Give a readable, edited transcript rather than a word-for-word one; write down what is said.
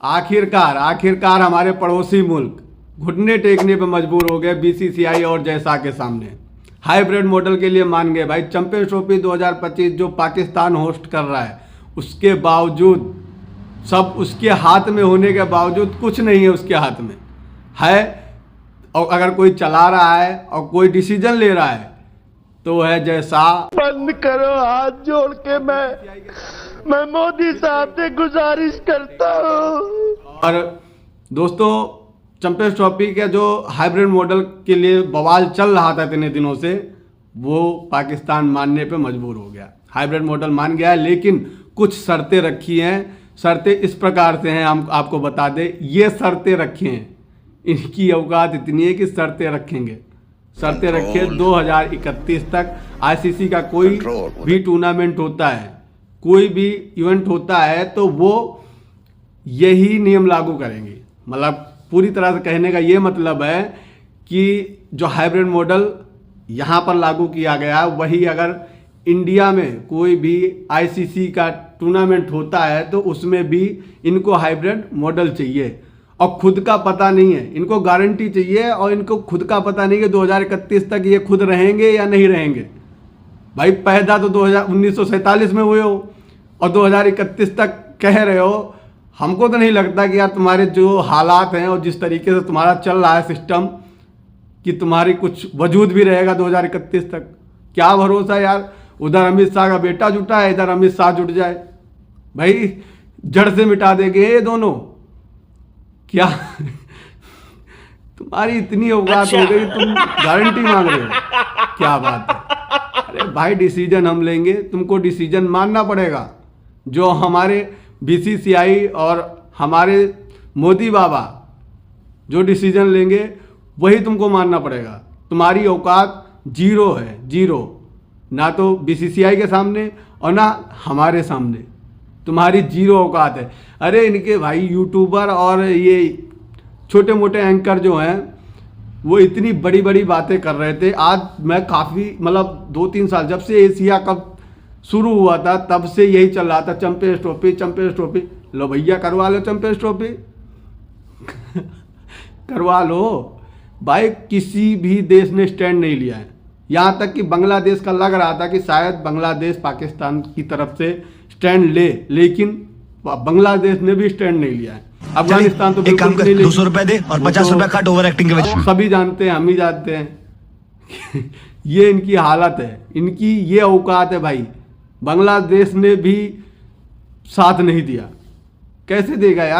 आखिरकार हमारे पड़ोसी मुल्क घुटने टेकने पर मजबूर हो गए बीसीसीआई और जैसा के सामने। हाइब्रिड मॉडल के लिए मान गए भाई। चैंपियंस ट्रॉफी 2025 जो पाकिस्तान होस्ट कर रहा है, उसके बावजूद, सब उसके हाथ में होने के बावजूद कुछ नहीं है उसके हाथ में है। और अगर कोई चला रहा है और कोई डिसीजन ले रहा है तो है जैसा। बंद करो, हाथ जोड़ के मैं मोदी साहब से गुजारिश करता हूँ। और दोस्तों, चैंपियंस ट्रॉफी के जो हाइब्रिड मॉडल के लिए बवाल चल रहा था इतने दिनों से, वो पाकिस्तान मानने पे मजबूर हो गया। हाइब्रिड मॉडल मान गया है, लेकिन कुछ शर्तें रखी हैं। शर्तें इस प्रकार से हैं, हम आपको बता दें। ये शर्तें रखी हैं, इनकी औकात इतनी है कि शर्तें रखेंगे। शर्तें रखिए 2031 तक आईसीसी का कोई भी टूर्नामेंट होता है, कोई भी इवेंट होता है, तो वो यही नियम लागू करेंगे। मतलब पूरी तरह से कहने का ये मतलब है कि जो हाइब्रिड मॉडल यहाँ पर लागू किया गया, वही अगर इंडिया में कोई भी आईसीसी का टूर्नामेंट होता है तो उसमें भी इनको हाइब्रिड मॉडल चाहिए। और खुद का पता नहीं है, इनको गारंटी चाहिए, और इनको खुद का पता नहीं कि 2031 तक ये खुद रहेंगे या नहीं रहेंगे। भाई पैदा तो 1947 में हुए हो और 2031 तक कह रहे हो। हमको तो नहीं लगता कि यार तुम्हारे जो हालात हैं और जिस तरीके से तुम्हारा चल रहा है सिस्टम, कि तुम्हारी कुछ वजूद भी रहेगा 2031 तक। क्या भरोसा यार, उधर अमित शाह का बेटा जुटा है, इधर अमित शाह जुट जाए, भाई जड़ से मिटा देंगे ये दोनों। क्या तुम्हारी इतनी औकात हो गई, तुम गारंटी मांग रहे हो? क्या बात है। अरे भाई, डिसीजन हम लेंगे, तुमको डिसीजन मानना पड़ेगा। जो हमारे बीसीसीआई और हमारे मोदी बाबा जो डिसीजन लेंगे वही तुमको मानना पड़ेगा। तुम्हारी औकात जीरो है, जीरो। ना तो बीसीसीआई के सामने और ना हमारे सामने, तुम्हारी जीरो औकात है। अरे इनके भाई यूट्यूबर और ये छोटे मोटे एंकर जो हैं, वो इतनी बड़ी बड़ी बातें कर रहे थे। आज मैं काफ़ी, मतलब 2-3 साल, जब से एशिया कप शुरू हुआ था तब से यही चल रहा था, चैंपियंस ट्रॉफी, चैंपियंस ट्रॉफी। लो भैया, करवा लो चैंपियंस ट्रॉफी करवा लो भाई। किसी भी देश ने स्टैंड नहीं लिया है। यहाँ तक कि बांग्लादेश का लग रहा था कि शायद बांग्लादेश पाकिस्तान की तरफ से स्टैंड ले, लेकिन बांग्लादेश ने भी स्टैंड नहीं लिया है। अफगानिस्तान तो बिल्कुल नहीं ले। 200 रुपए दे और 50 रुपए काट ओवर एक्टिंग के वजह। सभी जानते हैं, हम ही जानते हैं ये इनकी हालत है, इनकी ये औकात है भाई। बांग्लादेश ने भी साथ नहीं दिया, कैसे देगा यार।